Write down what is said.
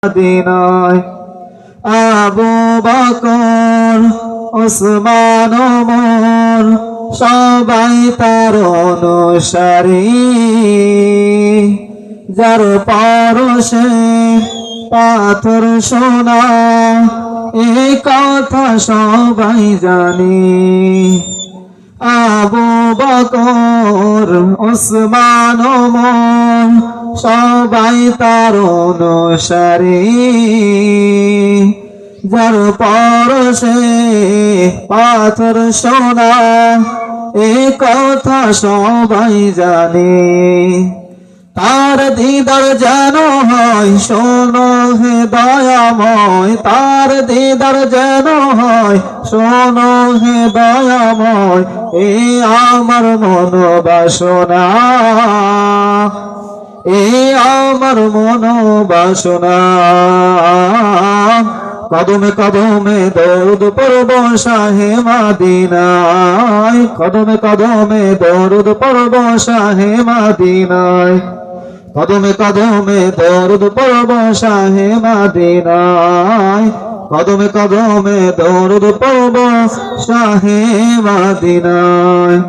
মদিনায়। আবু বকর ওসমান ওমর সবাই তার অনুসারী, যার পরশে পাথর সোনা এই কথা সবাই জানি। আবু বকর ওসমান ওমর সবাই তার অনুসারী, যার পরশে পাথর সোনা এই কথা সবাই জানে। তার দিদার যেন হয় শোনো হে দয়াময়, তার দিদার যেন হয় শোনো হে দয়াময়, এ আমার মনোবাসনা, এ আমার মনোবাসনা। কদমে কদমে দরুদ পড়ব শাহে মদিনায়, কদমে কদমে দরুদ পড়ব শাহে মদিনায়, কদমে কদমে দরুদ পড়ব শাহে মদিনায়, কদমে কদমে দরুদ পড়ব শাহে মদিনায়।